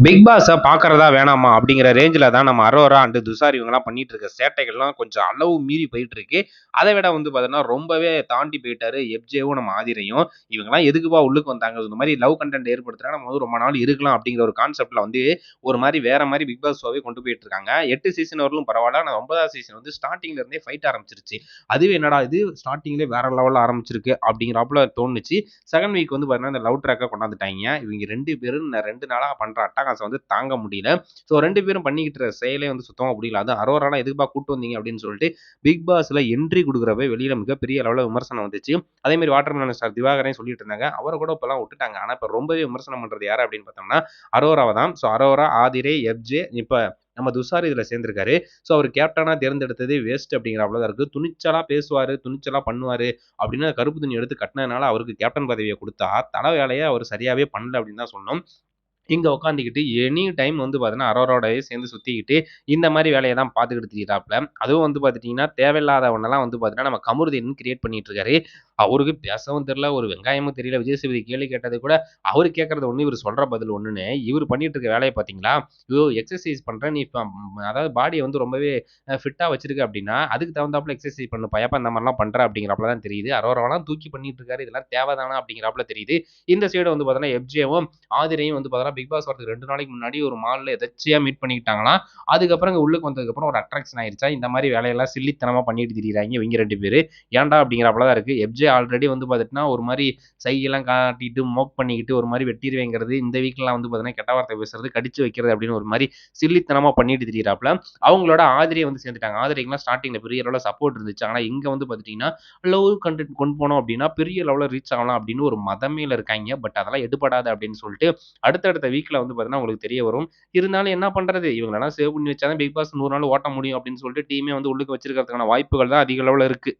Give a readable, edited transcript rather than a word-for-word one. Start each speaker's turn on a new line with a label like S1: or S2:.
S1: Big பாஸ பார்க்கிறதா வேணாமா அப்படிங்கிற ரேஞ்சில தான் நம்ம அரோரா அண்ட் துஷார் இவங்கலாம் பண்ணிட்டு இருக்க சேட்டைகள்லாம் கொஞ்சம் அளவு மீறி போயிட்டு இருக்கு. அதை விட வந்து பார்த்தீங்கன்னா, ரொம்பவே தாண்டி போயிட்டாரு எஃப்ஜேவும் நம்ம ஆதிரையும். இவங்கலாம் எதுக்குப்பா உள்ளுக்கு வந்தாங்க? இந்த மாரி லவ் கன்டென்ட் ஏற்படுத்துனா நம்ம வந்து ரொம்ப நாள் இருக்கலாம் அப்படிங்கிற ஒரு கான்செப்ட்ல வந்து ஒரு மாரி வேற மாரி பிக் பாஸ் ஷோவே கொண்டு போயிட்டு இருக்காங்க. 8 சீசன் வரலும் பரவால்ல. ஆனா 9வது சீசன் வந்து ஸ்டார்ட்டிங்ல இருந்தே ஃபைட் ஆரம்பிச்சிருச்சு. அதுவே என்னடா இது ஸ்டார்ட்டிங்லயே வேற லெவல்ல ஆரம்பிச்சிருக்கு அப்படிங்கிறாப்புல தோணுச்சு. செகண்ட் வீக் வந்து பார்த்தீங்கன்னா, இந்த லவ் ட்ராக்க கொண்டாந்துட்டாய்ங்க. இவங்க 2 பேரும் 2 நாளா பண்ற அட்டகாசம் வந்து தாங்க முடியல. ஸோ 2 பேரும் பண்ணிக்கிட்டு இருக்க செயலே வந்து சுத்தமா புடிக்கல. அதுவும் அரோராலாம் எதுக்குப்பா கூட்டு வந்தீங்க அப்படின்னு சொல்லிட்டு பிக் பாஸ்ல என்ட்ரி குடுக்குறப்ப வெளியில மிகப்பெரிய அளவுல விமர்சனம் வந்துச்சு. அதே மாரி வாட்டர்மெலன் ஸ்டார் திவாகரையும் சொல்லிட்டு இருந்தாங்க. அவர கூட இப்பலாம் விட்டுட்டாங்க. ஆனா இப்ப ரொம்பவே விமர்சனம் பண்றது யாரு அப்படின்னு பார்த்தோம்னா, அரோராவ தான். ஸோ அரோரா, ஆதிரை, எஃப்ஜே இப்ப நம்ம துஷார் இதுல சேர்ந்திருக்காரு. ஸோ அவர் கேப்டனா தேர்ந்தெடுத்ததே வேஸ்ட் அப்படிங்கிறாப்புல தான் இருக்கு. துணிச்சலா பேசுவாரு, துணிச்சலா பண்ணுவாரு அப்படின்னு கருப்பு துணி எடுத்து கட்டுனதுனால அவருக்கு கேப்டன் பதவிய குடுத்தா, தல வேலைய அவர் சரியாவே பண்ணல அப்படின்னு தான் சொல்லணும். இங்க உட்காந்துக்கிட்டு எனி டைம் வந்து பார்த்தீங்கன்னா, அரோராவோடயே சேர்ந்து சுத்திக்கிட்டு, இந்த மாரி வேலைய தான் பார்த்துக்கிட்டு திரியிறாப்ல. அதுவும் வந்து பார்த்துட்டீங்கன்னா, தேவையில்லாதவனெல்லாம் வந்து பார்த்தீங்கன்னா, நம்ம கமருதீன் கிரியேட் பண்ணிட்டு இருக்காரு. அவருக்கு பேசவும் தெரியல, ஒரு வெங்காயமும் தெரியல. விஜய் சேதுபதி கேள்வி கேட்டது கூட, அவரு கேட்கறது ஒண்ணு, இவரு சொல்ற பதில் ஒண்ணுன்னு, இவரு பண்ணிட்டு இருக்க வேலைய பார்த்தீங்களா? "யோவ் எக்சர்சைஸ் பண்றேன். நீ அதாவது பாடிய வந்து ரொம்பவே ஃபிட்டா வச்சிருக்க அப்படின்னா, அதுக்கு தகுந்தாப்புல எக்சர்சைஸ் பண்ணுப்பா. ஏப்பா இந்த மாரிலாம் பண்ற?" அப்படிங்கிறாப்புல தான் தெரியுது. அரோராவெல்லாம் தூக்கி பண்ணிட்டு இருக்காரு. இதெல்லாம் தேவதானா? அப்படிங்கிறாப்புல தெரியுது. இந்த சைடு வந்து பார்த்தீங்கன்னா, எஃப்ஜேவும் ஆதிரையும் வந்து பார்த்தீங்கன்னா, பிக் பாஸ் வரதுக்கு 2 நாளைக்கு முன்னாடி ஒரு மால்ல எதர்ச்சியா மீட் பண்ணிக்கிட்டாங்களாம். அதுக்கப்புறம் இங்க உள்ளுக்கு வந்ததுக்கப்புறம் ஒரு அட்ராக்ஷன் ஆயிருச்சா, இந்த மாரி வேலையெல்லாம் சில்லித்தனமா பண்ணிட்டு திரியிறாய்ங்க இவங்க 2 பேரு. ஏன்டா அப்படிங்கிறாப்புல தான் இருக்கு. எஃப்ஜே ஆல்ரெடி வந்து பார்த்துட்டுனா, ஒரு மாரி சைகைலாம் காட்டிட்டு, மோக் பண்ணிக்கிட்டு, ஒரு மாரி வெட்டிருவேங்கிறது, இந்த வீக்லாம் வந்து பார்த்தீங்கன்னா, கெட்ட வார்த்தை பேசுறது, கடிச்சு வைக்கிறது அப்படின்னு ஒரு மாரி சில்லித்தனமா பண்ணிட்டு திரியிறாப்புல. அவங்களோட ஆதிரைய வந்து சேர்ந்துட்டாங்க. ஆதிரைக்குலாம் ஸ்டார்ட்டிங்ல பெரிய அளவுல சப்போர்ட் இருந்துச்சு. ஆனா இங்க வந்து பார்த்துட்டீங்கன்னா, லவ் கன்டென்ட் கொண்டு போனோம் அப்படின்னா, பெரிய லெவல்ல ரீச் ஆகலாம் அப்படின்னு ஒரு மதமேல இருக்காய்ங்க. பட் அதெல்லாம் எடுபடாது அப்படின்னு சொல்லிட்டு, அடுத்தடுத்த வீக்ல வந்து பார்த்தீங்கன்னா, உங்களுக்கு தெரிய வரும். இருந்தாலும் என்ன பண்றது? இவங்களலாம் சேவ் பண்ணி வச்சா தான் பிக் பாஸ் 100 நாள் ஓட்ட முடியும் அப்படின்னு சொல்லிட்டு டீமே வந்து உள்ளுக்கு வச்சிருக்கிறதுக்கான வாய்ப்புகள் தான் அதிக அளவுல இருக்கு.